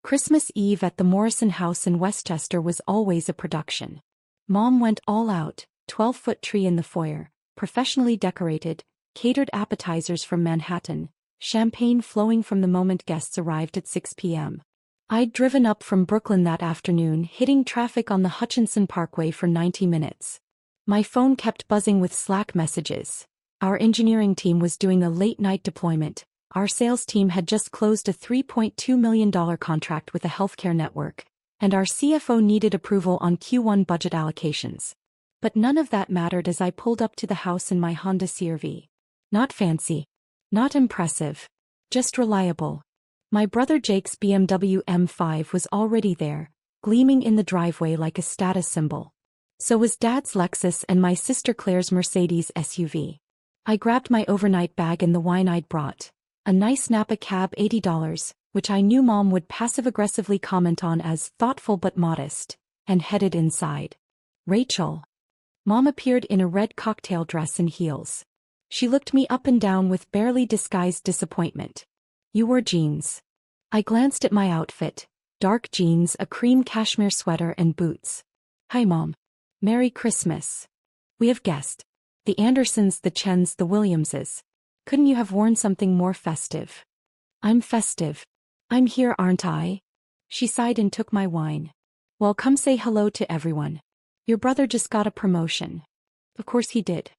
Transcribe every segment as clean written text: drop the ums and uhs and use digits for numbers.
Christmas Eve at the Morrison house in Westchester was always a production. Mom went all out, 12-foot tree in the foyer, professionally decorated, catered appetizers from Manhattan, champagne flowing from the moment guests arrived at 6 p.m. I'd driven up from Brooklyn that afternoon, hitting traffic on the Hutchinson Parkway for 90 minutes. My phone kept buzzing with Slack messages. Our engineering team was doing a late-night deployment. Our sales team had just closed a $3.2 million contract with a healthcare network, and our CFO needed approval on Q1 budget allocations. But none of that mattered as I pulled up to the house in my Honda CR-V. Not fancy. Not impressive. Just reliable. My brother Jake's BMW M5 was already there, gleaming in the driveway like a status symbol. So was Dad's Lexus and my sister Claire's Mercedes SUV. I grabbed my overnight bag and the wine I'd brought. A nice Napa Cab, $80, which I knew Mom would passive-aggressively comment on as thoughtful but modest, and headed inside. Rachel. Mom appeared in a red cocktail dress and heels. She looked me up and down with barely disguised disappointment. You wore jeans. I glanced at my outfit, dark jeans, a cream cashmere sweater and boots. Hi Mom. Merry Christmas. We have guests. The Andersons, the Chens, the Williamses. Couldn't you have worn something more festive? I'm festive. I'm here, aren't I? She sighed and took my wine. Well, come say hello to everyone. Your brother just got a promotion. Of course he did.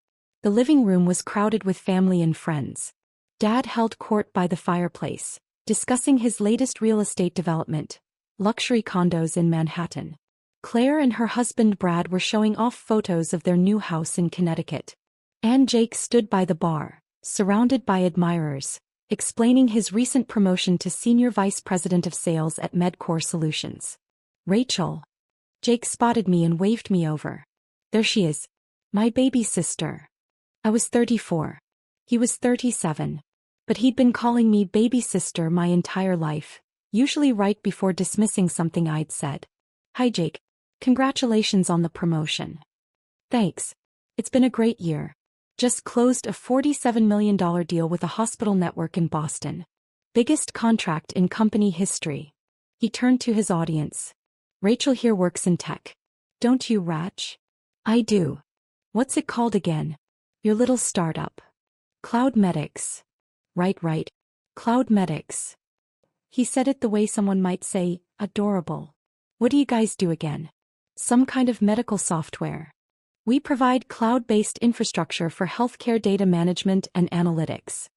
The living room was crowded with family and friends. Dad held court by the fireplace, discussing his latest real estate development, luxury condos in Manhattan. Claire and her husband Brad were showing off photos of their new house in Connecticut. And Jake stood by the bar, surrounded by admirers, explaining his recent promotion to Senior Vice President of Sales at MedCore Solutions. Rachel. Jake spotted me and waved me over. There she is. My baby sister. I was 34. He was 37. But he'd been calling me baby sister my entire life, usually right before dismissing something I'd said. Hi Jake. Congratulations on the promotion. Thanks. It's been a great year. Just closed a $47 million deal with a hospital network in Boston. Biggest contract in company history. He turned to his audience. Rachel here works in tech. Don't you, Rach? I do. What's it called again? Your little startup. Cloud Medics. Right. Cloud Medics. He said it the way someone might say, adorable. What do you guys do again? Some kind of medical software. We provide cloud-based infrastructure for healthcare data management and analytics.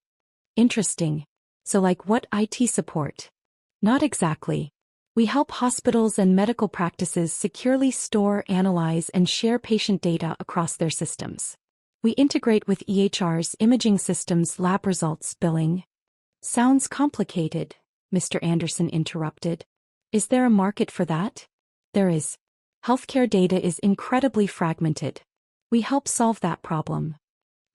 Interesting. So like what IT support? Not exactly. We help hospitals and medical practices securely store, analyze, and share patient data across their systems. We integrate with EHRs, imaging systems, lab results, billing. Sounds complicated, Mr. Anderson interrupted. Is there a market for that? There is. Healthcare data is incredibly fragmented. We help solve that problem.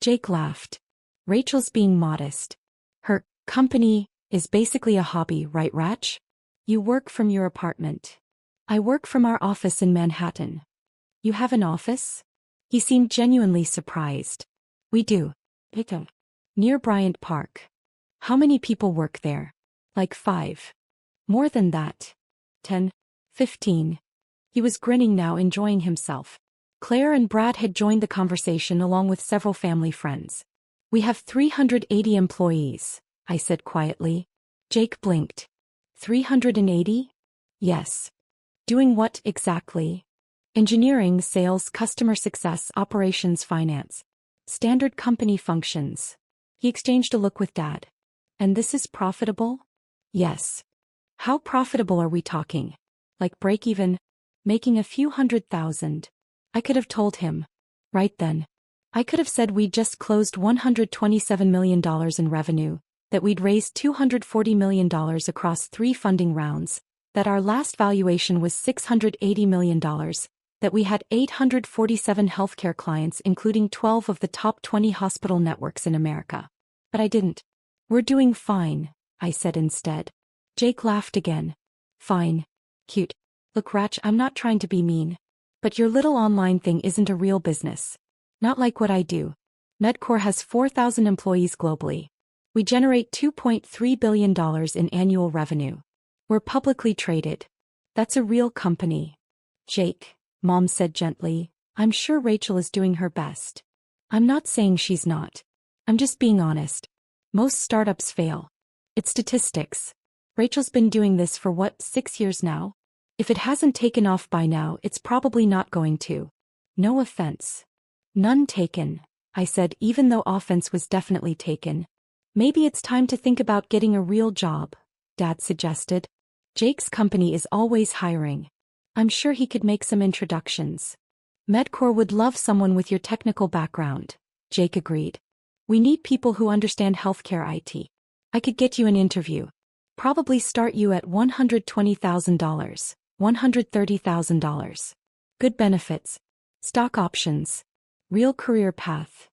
Jake laughed. Rachel's being modest. Her company is basically a hobby, right, Rach? You work from your apartment. I work from our office in Manhattan. You have an office? He seemed genuinely surprised. We do. Near Bryant Park. How many people work there? Like 5. More than that. 10. 15. He was grinning now, enjoying himself. Claire and Brad had joined the conversation along with several family friends. We have 380 employees, I said quietly. Jake blinked. 380? Yes. Doing what exactly? Engineering, sales, customer success, operations, finance. Standard company functions. He exchanged a look with Dad. And this is profitable? Yes. How profitable are we talking? Like break even? Making a few $100,000. I could have told him. Right then. I could have said we'd just closed $127 million in revenue, that we'd raised $240 million across 3 funding rounds, that our last valuation was $680 million, that we had 847 healthcare clients including 12 of the top 20 hospital networks in America. But I didn't. We're doing fine, I said instead. Jake laughed again. Fine. Cute. Look, Rach, I'm not trying to be mean. But your little online thing isn't a real business. Not like what I do. MedCore has 4,000 employees globally. We generate $2.3 billion in annual revenue. We're publicly traded. That's a real company. Jake, Mom said gently, I'm sure Rachel is doing her best. I'm not saying she's not. I'm just being honest. Most startups fail. It's statistics. Rachel's been doing this for 6 years now? If it hasn't taken off by now, it's probably not going to. No offense. None taken, I said, even though offense was definitely taken. Maybe it's time to think about getting a real job, Dad suggested. Jake's company is always hiring. I'm sure he could make some introductions. Medcore would love someone with your technical background, Jake agreed. We need people who understand healthcare IT. I could get you an interview. Probably start you at $120,000, $130,000. Good benefits. Stock options. Real career path.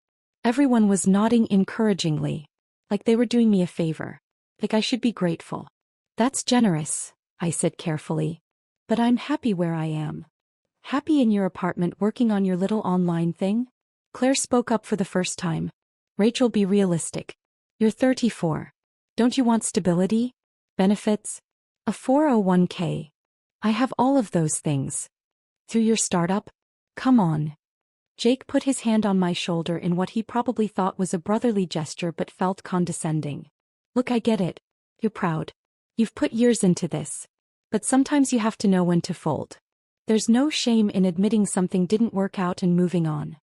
Everyone was nodding encouragingly. Like they were doing me a favor. Like I should be grateful. That's generous, I said carefully. But I'm happy where I am. Happy in your apartment working on your little online thing? Claire spoke up for the first time. Rachel, be realistic. You're 34. Don't you want stability? Benefits? A 401k? I have all of those things. Through your startup? Come on. Jake put his hand on my shoulder in what he probably thought was a brotherly gesture but felt condescending. Look, I get it. You're proud. You've put years into this. But sometimes you have to know when to fold. There's no shame in admitting something didn't work out and moving on.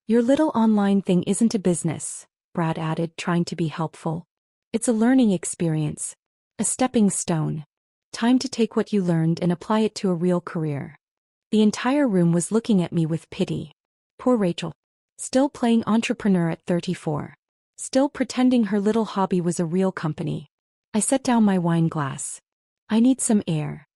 Your little online thing isn't a business, Brad added, trying to be helpful. It's a learning experience. A stepping stone. Time to take what you learned and apply it to a real career. The entire room was looking at me with pity. Poor Rachel. Still playing entrepreneur at 34. Still pretending her little hobby was a real company. I set down my wine glass. I need some air.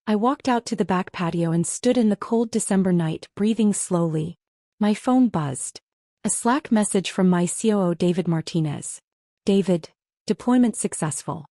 I walked out to the back patio and stood in the cold December night, breathing slowly. My phone buzzed. A Slack message from my COO David Martinez. David, deployment successful.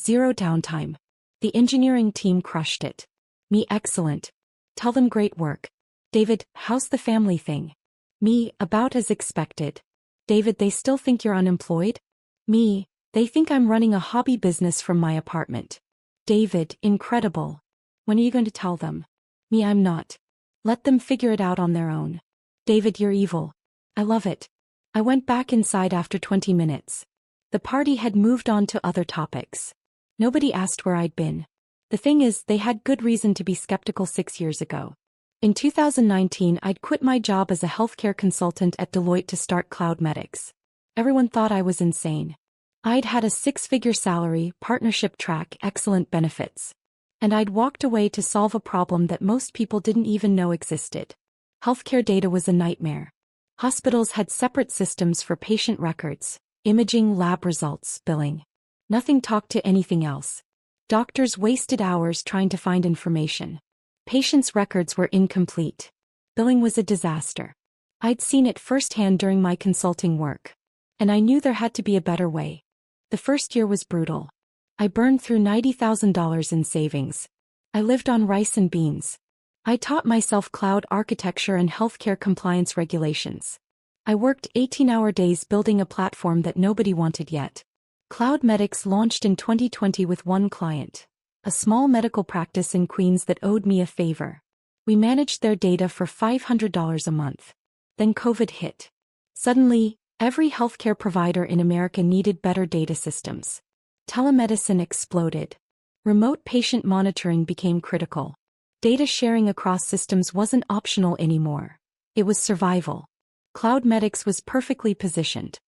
0 downtime. The engineering team crushed it. Me, excellent. Tell them great work. David, how's the family thing? Me, about as expected. David, they still think you're unemployed? Me, they think I'm running a hobby business from my apartment. David, incredible. When are you going to tell them? Me, I'm not. Let them figure it out on their own. David, you're evil. I love it. I went back inside after 20 minutes. The party had moved on to other topics. Nobody asked where I'd been. The thing is, they had good reason to be skeptical 6 years ago. In 2019, I'd quit my job as a healthcare consultant at Deloitte to start CloudMedics. Everyone thought I was insane. I'd had a 6-figure salary, partnership track, excellent benefits. And I'd walked away to solve a problem that most people didn't even know existed. Healthcare data was a nightmare. Hospitals had separate systems for patient records, imaging, lab results, billing. Nothing talked to anything else. Doctors wasted hours trying to find information. Patients' records were incomplete. Billing was a disaster. I'd seen it firsthand during my consulting work. And I knew there had to be a better way. The first year was brutal. I burned through $90,000 in savings. I lived on rice and beans. I taught myself cloud architecture and healthcare compliance regulations. I worked 18-hour days building a platform that nobody wanted yet. CloudMedics launched in 2020 with one client, a small medical practice in Queens that owed me a favor. We managed their data for $500 a month. Then COVID hit. Suddenly, every healthcare provider in America needed better data systems. Telemedicine exploded. Remote patient monitoring became critical. Data sharing across systems wasn't optional anymore. It was survival. CloudMedics was perfectly positioned.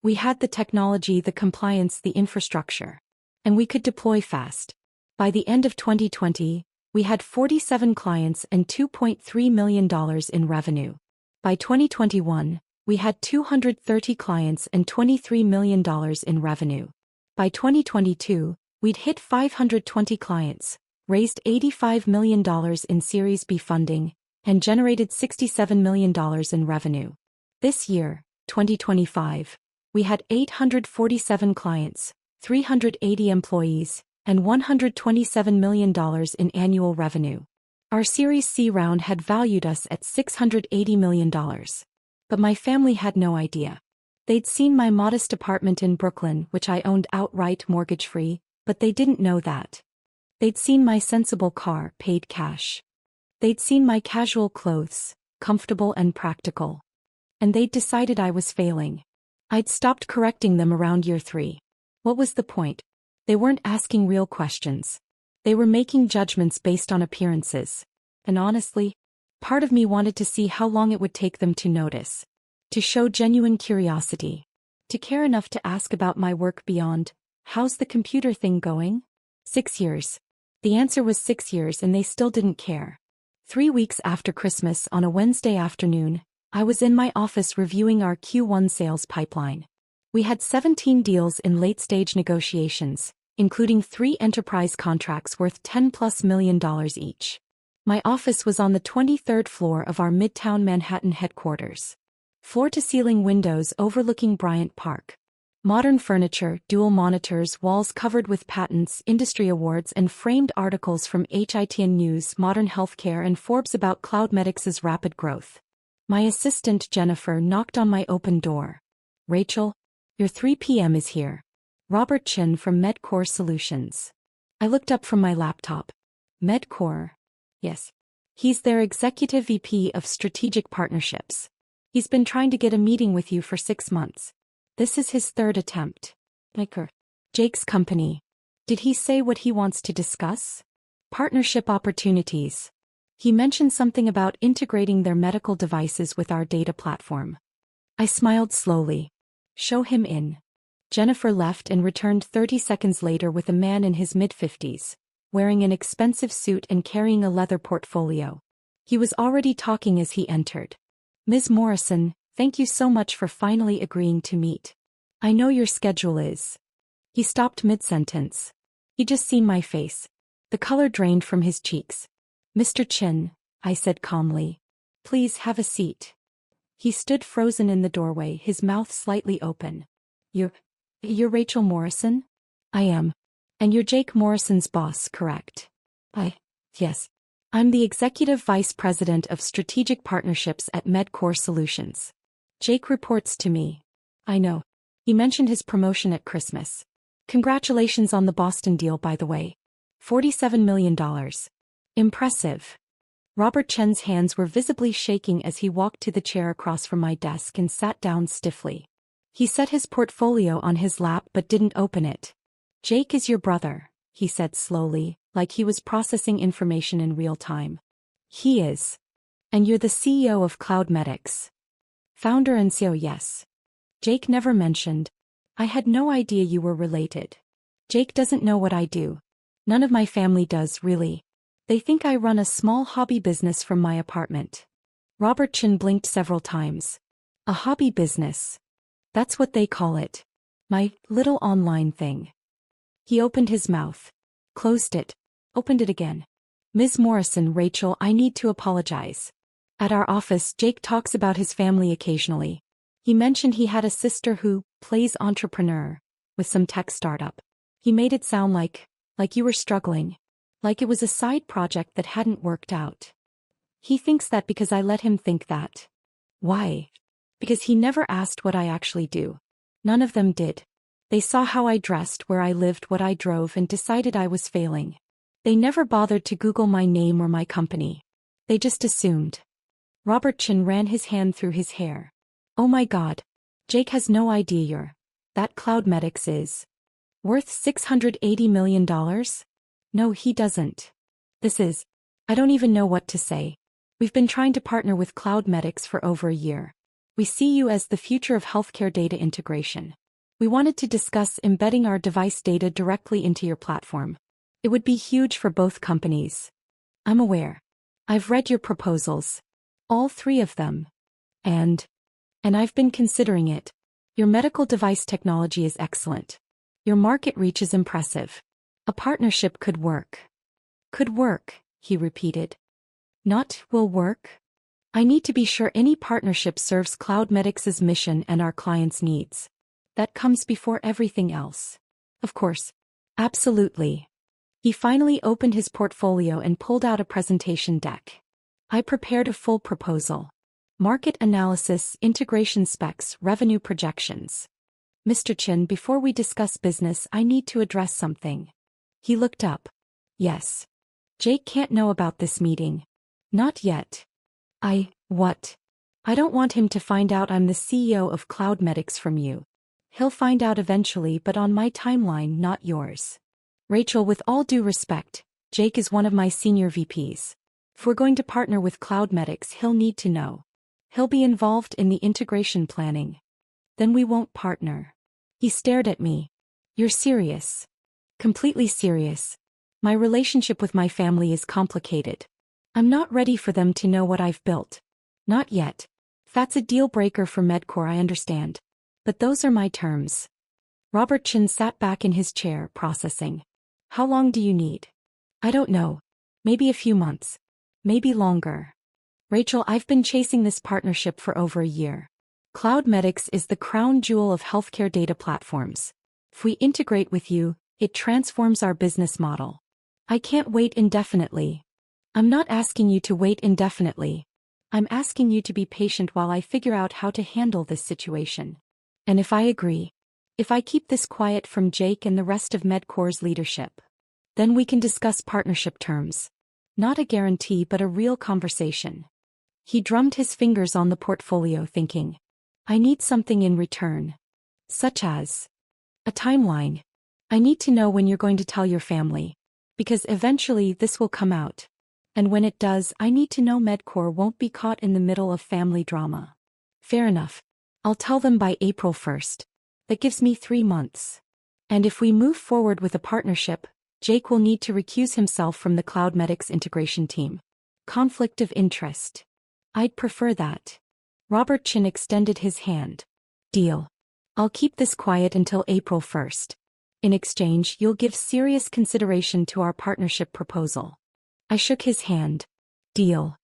We had the technology, the compliance, the infrastructure. And we could deploy fast. By the end of 2020, we had 47 clients and $2.3 million in revenue. By 2021, we had 230 clients and $23 million in revenue. By 2022, we'd hit 520 clients, raised $85 million in Series B funding, and generated $67 million in revenue. This year, 2025, we had 847 clients, 380 employees, and $127 million in annual revenue. Our Series C round had valued us at $680 million. But my family had no idea. They'd seen my modest apartment in Brooklyn, which I owned outright mortgage-free, but they didn't know that. They'd seen my sensible car, paid cash. They'd seen my casual clothes, comfortable and practical. And they'd decided I was failing. I'd stopped correcting them around year 3. What was the point? They weren't asking real questions. They were making judgments based on appearances. And honestly, part of me wanted to see how long it would take them to notice. To show genuine curiosity. To care enough to ask about my work beyond, how's the computer thing going? 6 years. The answer was 6 years and they still didn't care. 3 weeks after Christmas on a Wednesday afternoon, I was in my office reviewing our Q1 sales pipeline. We had 17 deals in late-stage negotiations, including 3 enterprise contracts worth $10+ million each. My office was on the 23rd floor of our Midtown Manhattan headquarters. Floor-to-ceiling windows overlooking Bryant Park. Modern furniture, dual monitors, walls covered with patents, industry awards and framed articles from HITN News, Modern Healthcare and Forbes about CloudMedics's rapid growth. My assistant Jennifer knocked on my open door. "Rachel, your 3 p.m. is here. Robert Chin from MedCore Solutions." I looked up from my laptop. MedCore? Yes. He's their executive VP of Strategic Partnerships. He's been trying to get a meeting with you for 6 months. This is his 3rd attempt. Jake's company. Did he say what he wants to discuss? Partnership opportunities. He mentioned something about integrating their medical devices with our data platform. I smiled slowly. "Show him in." Jennifer left and returned 30 seconds later with a man in his mid-50s, wearing an expensive suit and carrying a leather portfolio. He was already talking as he entered. "Ms. Morrison, thank you so much for finally agreeing to meet. I know your schedule is." He stopped mid-sentence. He'd just seen my face. The color drained from his cheeks. "Mr. Chin," I said calmly. "Please have a seat." He stood frozen in the doorway, his mouth slightly open. You're Rachel Morrison?" "I am. And you're Jake Morrison's boss, correct?" Yes. I'm the Executive Vice President of Strategic Partnerships at MedCore Solutions. Jake reports to me." "I know. He mentioned his promotion at Christmas. Congratulations on the Boston deal, by the way. $47 million. Impressive." Robert Chen's hands were visibly shaking as he walked to the chair across from my desk and sat down stiffly. He set his portfolio on his lap but didn't open it. "Jake is your brother," he said slowly, like he was processing information in real time. "He is. And you're the CEO of CloudMedics." "Founder and CEO, yes." "Jake never mentioned. I had no idea you were related." "Jake doesn't know what I do. None of my family does, really. They think I run a small hobby business from my apartment." Robert Chin blinked several times. "A hobby business. That's what they call it. My little online thing." He opened his mouth. Closed it. Opened it again. "Ms. Morrison, Rachel, I need to apologize. At our office, Jake talks about his family occasionally. He mentioned he had a sister who plays entrepreneur with some tech startup. He made it sound like you were struggling. Like it was a side project that hadn't worked out. He thinks that because I let him think that." "Why?" "Because he never asked what I actually do. None of them did. They saw how I dressed, where I lived, what I drove, and decided I was failing. They never bothered to Google my name or my company. They just assumed." Robert Chin ran his hand through his hair. "Oh my God. Jake has no idea that CloudMedics is worth $680 million? No, he doesn't. I don't even know what to say. We've been trying to partner with CloudMedics for over a year. We see you as the future of healthcare data integration. We wanted to discuss embedding our device data directly into your platform. It would be huge for both companies." "I'm aware. I've read your proposals. All 3 of them. And I've been considering it. Your medical device technology is excellent. Your market reach is impressive. A partnership could work." "Could work," he repeated. "Not will work. I need to be sure any partnership serves CloudMedics's mission and our clients' needs. That comes before everything else." "Of course. Absolutely." He finally opened his portfolio and pulled out a presentation deck. I prepared a full proposal. Market analysis, integration specs, revenue projections. "Mr. Chin, before we discuss business, I need to address something." He looked up. Yes. Jake can't know about this meeting. Not yet. What? I don't want him to find out I'm the CEO of Cloudmedics from you. He'll find out eventually, but on my timeline, not yours. Rachel, with all due respect, Jake is one of my senior VPs. If we're going to partner with Cloudmedics, he'll need to know. He'll be involved in the integration planning. Then we won't partner. He stared at me. You're serious? Completely serious. My relationship with my family is complicated. I'm not ready for them to know what I've built. Not yet. That's a deal breaker for Medcore, I understand. But those are my terms. Robert Chin sat back in his chair, processing. How long do you need? I don't know. Maybe a few months. Maybe longer. Rachel, I've been chasing this partnership for over a year. Cloudmedics is the crown jewel of healthcare data platforms. If we integrate with you, it transforms our business model. I can't wait indefinitely. I'm not asking you to wait indefinitely. I'm asking you to be patient while I figure out how to handle this situation. And if I agree, if I keep this quiet from Jake and the rest of Medcore's leadership, then we can discuss partnership terms. Not a guarantee, but a real conversation. He drummed his fingers on the portfolio, thinking, I need something in return. Such as a timeline. I need to know when you're going to tell your family, because eventually this will come out. And when it does, I need to know Medcore won't be caught in the middle of family drama. Fair enough. I'll tell them by April 1st. That gives me 3 months. And if we move forward with a partnership, Jake will need to recuse himself from the Cloudmedics integration team. Conflict of interest. I'd prefer that. Robert Chin extended his hand. Deal. I'll keep this quiet until April 1st. In exchange, you'll give serious consideration to our partnership proposal. I shook his hand. Deal.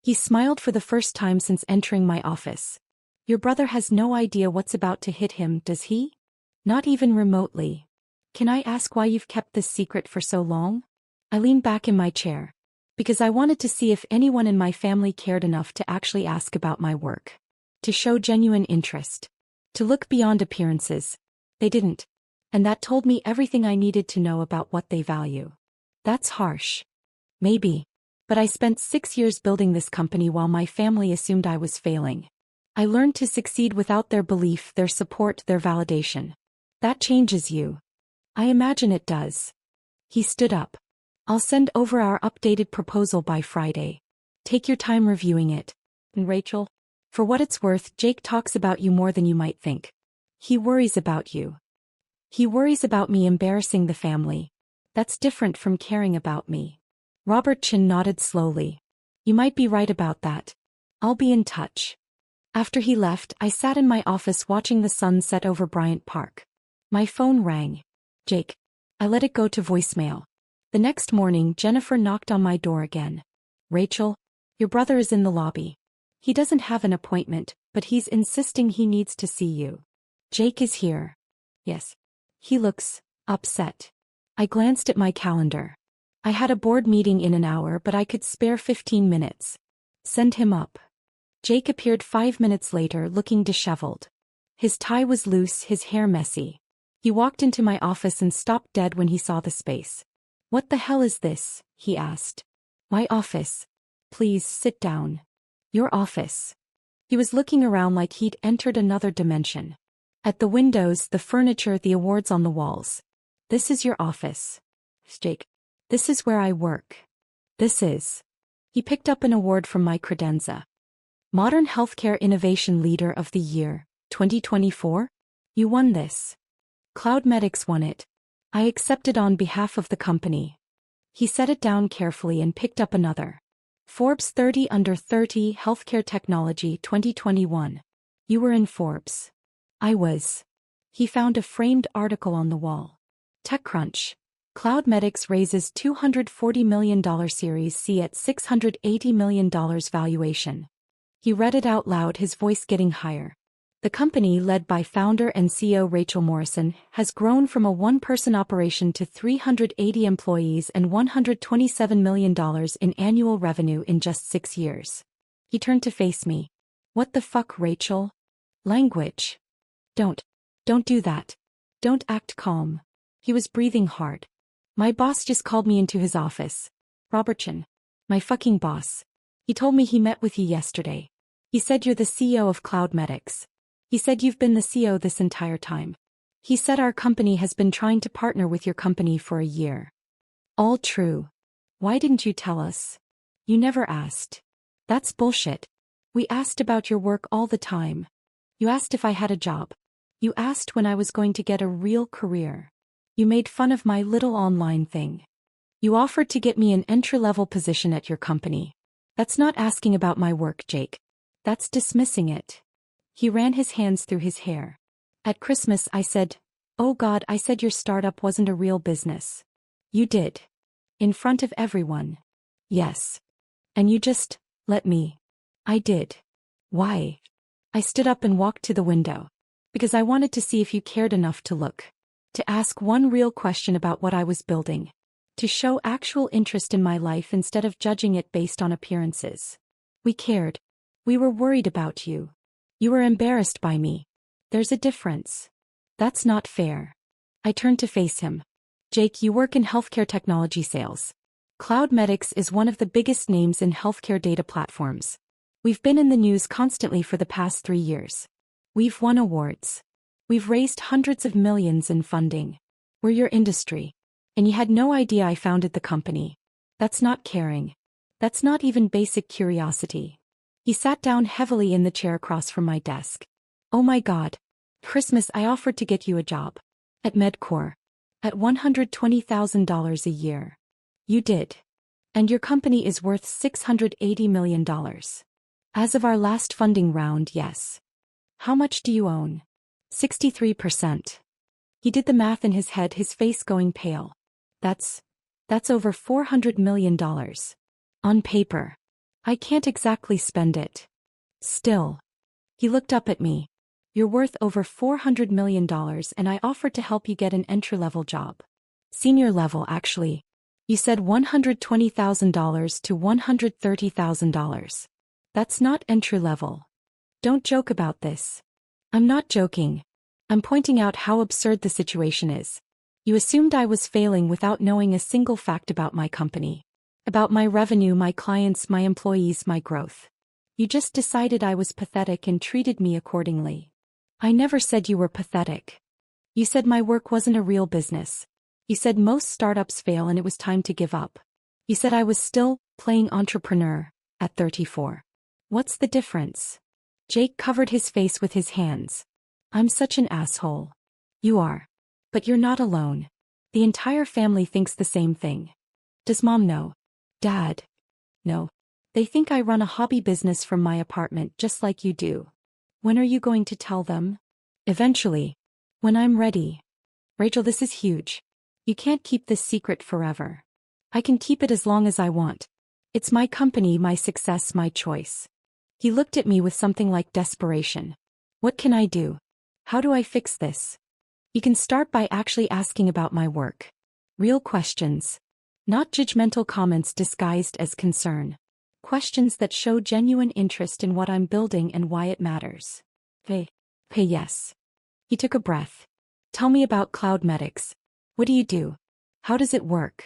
He smiled for the first time since entering my office. Your brother has no idea what's about to hit him, does he? Not even remotely. Can I ask why you've kept this secret for so long? I leaned back in my chair. Because I wanted to see if anyone in my family cared enough to actually ask about my work. To show genuine interest. To look beyond appearances. They didn't. And that told me everything I needed to know about what they value. That's harsh. Maybe. But I spent 6 years building this company while my family assumed I was failing. I learned to succeed without their belief, their support, their validation. That changes you. I imagine it does. He stood up. I'll send over our updated proposal by Friday. Take your time reviewing it. And Rachel, for what it's worth, Jake talks about you more than you might think. He worries about you. He worries about me embarrassing the family. That's different from caring about me. Robert Chin nodded slowly. You might be right about that. I'll be in touch. After he left, I sat in my office watching the sun set over Bryant Park. My phone rang. Jake. I let it go to voicemail. The next morning, Jennifer knocked on my door again. Rachel, your brother is in the lobby. He doesn't have an appointment, but he's insisting he needs to see you. Jake is here. Yes. He looks upset. I glanced at my calendar. I had a board meeting in an hour, but I could spare 15 minutes. Send him up. Jake appeared 5 minutes later, looking disheveled. His tie was loose, his hair messy. He walked into my office and stopped dead when he saw the space. What the hell is this? He asked. My office. Please, sit down. Your office. He was looking around like he'd entered another dimension. At the windows, the furniture, the awards on the walls. This is your office. Jake. This is where I work. This is. He picked up an award from my credenza. Modern Healthcare Innovation Leader of the Year, 2024? You won this. Cloudmedics won it. I accepted on behalf of the company. He set it down carefully and picked up another. Forbes 30 Under 30 Healthcare Technology 2021. You were in Forbes. I was. He found a framed article on the wall. TechCrunch. Cloudmedics raises $240 million Series C at $680 million valuation. He read it out loud, his voice getting higher. The company, led by founder and CEO Rachel Morrison, has grown from a one-person operation to 380 employees and $127 million in annual revenue in just 6 years. He turned to face me. What the fuck, Rachel? Language. Don't do that. Don't act calm. He was breathing hard. My boss just called me into his office. Robertson. My fucking boss. He told me he met with you yesterday. He said you're the CEO of CloudMedics. He said you've been the CEO this entire time. He said our company has been trying to partner with your company for a year. All true. Why didn't you tell us? You never asked. That's bullshit. We asked about your work all the time. You asked if I had a job. You asked when I was going to get a real career. You made fun of my little online thing. You offered to get me an entry-level position at your company. That's not asking about my work, Jake. That's dismissing it. He ran his hands through his hair. At Christmas I said, oh God, I said your startup wasn't a real business. You did. In front of everyone. Yes. And you just let me. I did. Why? I stood up and walked to the window. Because I wanted to see if you cared enough to look. To ask one real question about what I was building. To show actual interest in my life instead of judging it based on appearances. We cared. We were worried about you. You were embarrassed by me. There's a difference. That's not fair. I turned to face him. Jake, you work in healthcare technology sales. CloudMedics is one of the biggest names in healthcare data platforms. We've been in the news constantly for the past 3 years. We've won awards. We've raised hundreds of millions in funding. We're your industry. And you had no idea I founded the company. That's not caring. That's not even basic curiosity. He sat down heavily in the chair across from my desk. Oh my God. Christmas I offered to get you a job. At MedCore. At $120,000 a year. You did. And your company is worth $680 million. As of our last funding round, yes. How much do you own? 63%. He did the math in his head, his face going pale. That's over $400 million. On paper. I can't exactly spend it. Still. He looked up at me. You're worth over $400 million and I offered to help you get an entry-level job. Senior level, actually. You said $120,000 to $130,000. That's not entry-level. Don't joke about this. I'm not joking. I'm pointing out how absurd the situation is. You assumed I was failing without knowing a single fact about my company. About my revenue, my clients, my employees, my growth. You just decided I was pathetic and treated me accordingly. I never said you were pathetic. You said my work wasn't a real business. You said most startups fail and it was time to give up. You said I was still playing entrepreneur at 34. What's the difference? Jake covered his face with his hands. I'm such an asshole. You are. But you're not alone. The entire family thinks the same thing. Does Mom know? Dad? No. They think I run a hobby business from my apartment just like you do. When are you going to tell them? Eventually. When I'm ready. Rachel, this is huge. You can't keep this secret forever. I can keep it as long as I want. It's my company, my success, my choice. He looked at me with something like desperation. What can I do? How do I fix this? You can start by actually asking about my work. Real questions. Not judgmental comments disguised as concern. Questions that show genuine interest in what I'm building and why it matters. Hey, yes. He took a breath. Tell me about CloudMedics. What do you do? How does it work?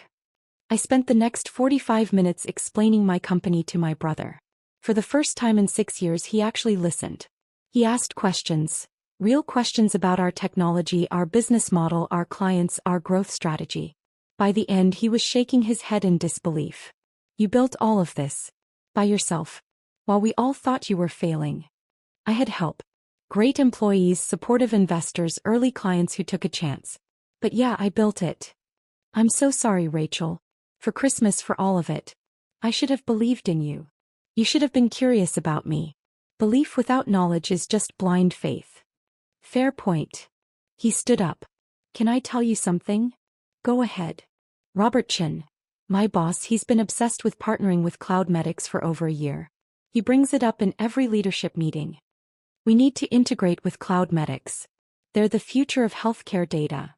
I spent the next 45 minutes explaining my company to my brother. For the first time in 6 years he actually listened. He asked questions. Real questions about our technology, our business model, our clients, our growth strategy. By the end he was shaking his head in disbelief. You built all of this. By yourself. While we all thought you were failing. I had help. Great employees, supportive investors, early clients who took a chance. But yeah, I built it. I'm so sorry, Rachel. For Christmas, for all of it. I should have believed in you. You should have been curious about me. Belief without knowledge is just blind faith. Fair point. He stood up. Can I tell you something? Go ahead. Robert Chin. My boss, he's been obsessed with partnering with CloudMedics for over a year. He brings it up in every leadership meeting. We need to integrate with CloudMedics. They're the future of healthcare data.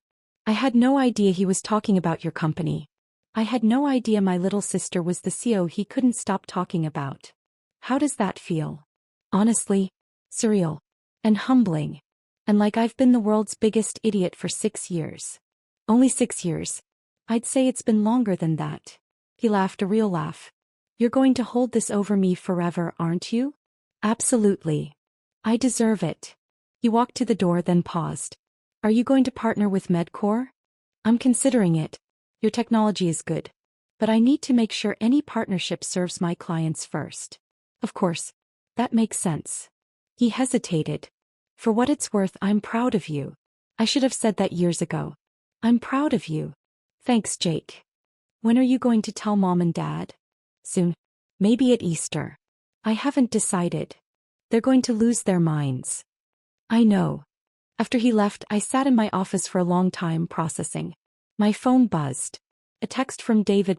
I had no idea he was talking about your company. I had no idea my little sister was the CEO he couldn't stop talking about. How does that feel? Honestly, surreal. And humbling. And like I've been the world's biggest idiot for 6 years. Only 6 years. I'd say it's been longer than that. He laughed a real laugh. You're going to hold this over me forever, aren't you? Absolutely. I deserve it. He walked to the door then paused. Are you going to partner with Medcore? I'm considering it. Your technology is good. But I need to make sure any partnership serves my clients first. Of course. That makes sense. He hesitated. For what it's worth, I'm proud of you. I should have said that years ago. I'm proud of you. Thanks, Jake. When are you going to tell Mom and Dad? Soon. Maybe at Easter. I haven't decided. They're going to lose their minds. I know. After he left, I sat in my office for a long time processing. My phone buzzed. A text from David,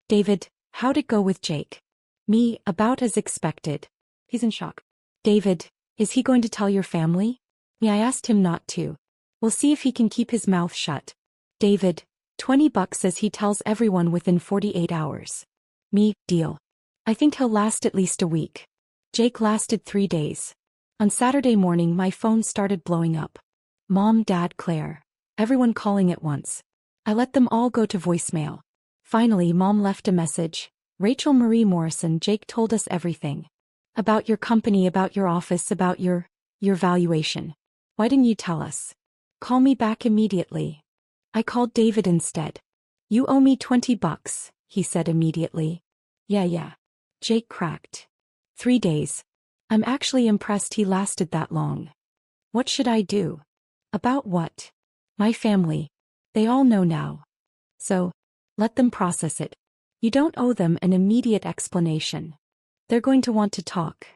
David, how'd it go with Jake? Me, about as expected. He's in shock. David, is he going to tell your family? Me, I asked him not to. We'll see if he can keep his mouth shut. David, $20 says he tells everyone within 48 hours. Me, deal. I think he'll last at least a week. Jake lasted 3 days. On Saturday morning my phone started blowing up. Mom, Dad, Claire. Everyone calling at once. I let them all go to voicemail. Finally Mom left a message. Rachel Marie Morrison, Jake told us everything. About your company, about your office, about your valuation. Why didn't you tell us? Call me back immediately. I called David instead. You owe me $20, he said immediately. Yeah. Jake cracked. 3 days. I'm actually impressed he lasted that long. What should I do? About what? My family. They all know now. So, let them process it. You don't owe them an immediate explanation. They're going to want to talk.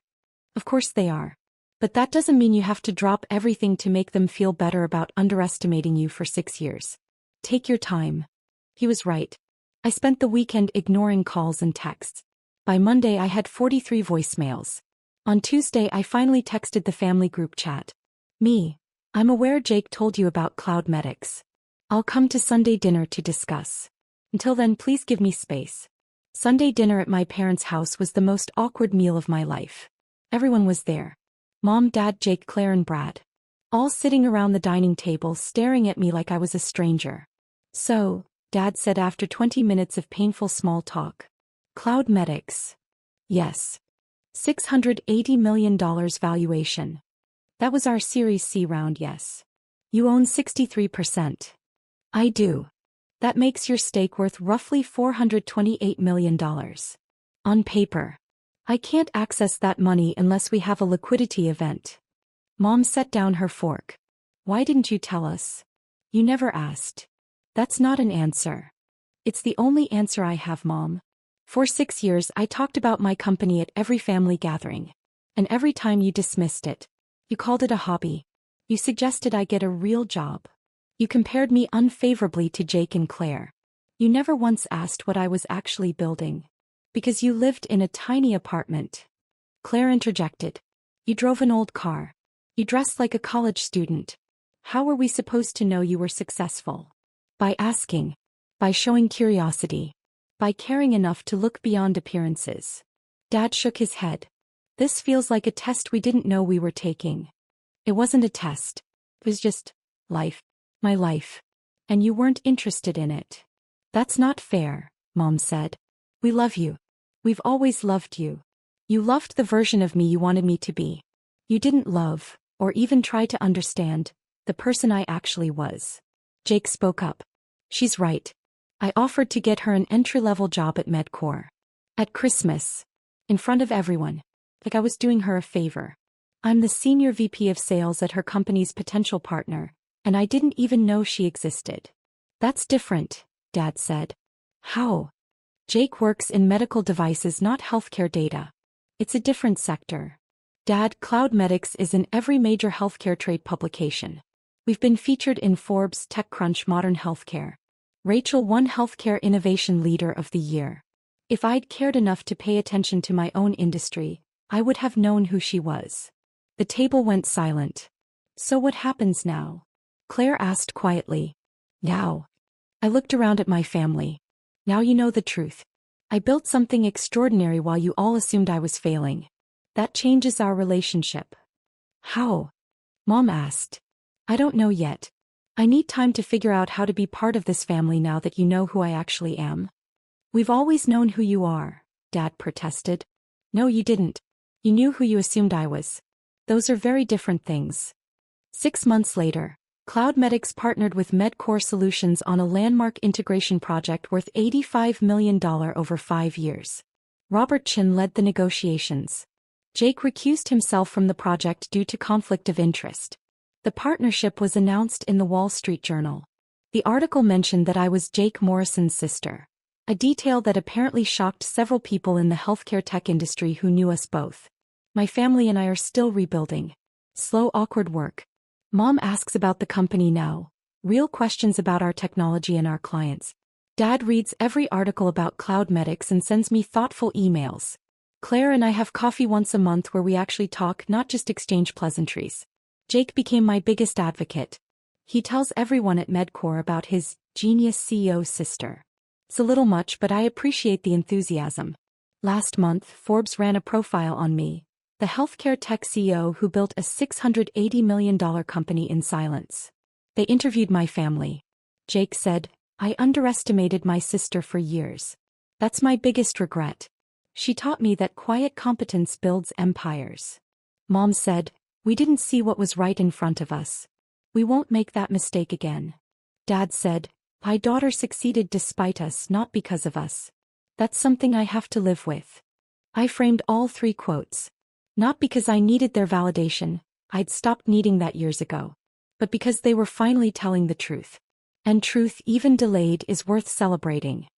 Of course they are. But that doesn't mean you have to drop everything to make them feel better about underestimating you for 6 years. Take your time. He was right. I spent the weekend ignoring calls and texts. By Monday I had 43 voicemails. On Tuesday I finally texted the family group chat. Me. I'm aware Jake told you about Cloud Medics. I'll come to Sunday dinner to discuss. Until then, please give me space. Sunday dinner at my parents' house was the most awkward meal of my life. Everyone was there. Mom, Dad, Jake, Claire and Brad. All sitting around the dining table staring at me like I was a stranger. So, Dad said after 20 minutes of painful small talk. Cloud Medics. Yes. $680 million valuation. That was our Series C round, yes. You own 63%. I do. That makes your stake worth roughly $428 million. On paper. I can't access that money unless we have a liquidity event. Mom set down her fork. Why didn't you tell us? You never asked. That's not an answer. It's the only answer I have, Mom. For 6 years I talked about my company at every family gathering. And every time you dismissed it. You called it a hobby. You suggested I get a real job. You compared me unfavorably to Jake and Claire. You never once asked what I was actually building. Because you lived in a tiny apartment. Claire interjected. You drove an old car. You dressed like a college student. How were we supposed to know you were successful? By asking. By showing curiosity. By caring enough to look beyond appearances. Dad shook his head. This feels like a test we didn't know we were taking. It wasn't a test. It was just life. My life. And you weren't interested in it. That's not fair, Mom said. We love you. We've always loved you. You loved the version of me you wanted me to be. You didn't love, or even try to understand, the person I actually was. Jake spoke up. She's right. I offered to get her an entry-level job at Medcore. At Christmas. In front of everyone. Like I was doing her a favor. I'm the senior VP of sales at her company's potential partner, and I didn't even know she existed. That's different, Dad said. How? Jake works in medical devices, not healthcare data. It's a different sector. Dad, Cloud Medics is in every major healthcare trade publication. We've been featured in Forbes, TechCrunch, Modern Healthcare. Rachel won Healthcare Innovation Leader of the Year. If I'd cared enough to pay attention to my own industry, I would have known who she was. The table went silent. So what happens now? Claire asked quietly. Now. I looked around at my family. Now you know the truth. I built something extraordinary while you all assumed I was failing. That changes our relationship. How? Mom asked. I don't know yet. I need time to figure out how to be part of this family now that you know who I actually am. We've always known who you are, Dad protested. No, you didn't. You knew who you assumed I was. Those are very different things. 6 months later, CloudMedix partnered with MedCore Solutions on a landmark integration project worth $85 million over 5 years. Robert Chin led the negotiations. Jake recused himself from the project due to conflict of interest. The partnership was announced in the Wall Street Journal. The article mentioned that I was Jake Morrison's sister, a detail that apparently shocked several people in the healthcare tech industry who knew us both. My family and I are still rebuilding. Slow, awkward work. Mom asks about the company now. Real questions about our technology and our clients. Dad reads every article about CloudMedix and sends me thoughtful emails. Claire and I have coffee once a month where we actually talk, not just exchange pleasantries. Jake became my biggest advocate. He tells everyone at MedCore about his genius CEO sister. It's a little much, but I appreciate the enthusiasm. Last month, Forbes ran a profile on me, the healthcare tech CEO who built a $680 million company in silence. They interviewed my family. Jake said, I underestimated my sister for years. That's my biggest regret. She taught me that quiet competence builds empires. Mom said, we didn't see what was right in front of us. We won't make that mistake again. Dad said, my daughter succeeded despite us, not because of us. That's something I have to live with. I framed all 3 quotes. Not because I needed their validation, I'd stopped needing that years ago. But because they were finally telling the truth. And truth, even delayed, is worth celebrating.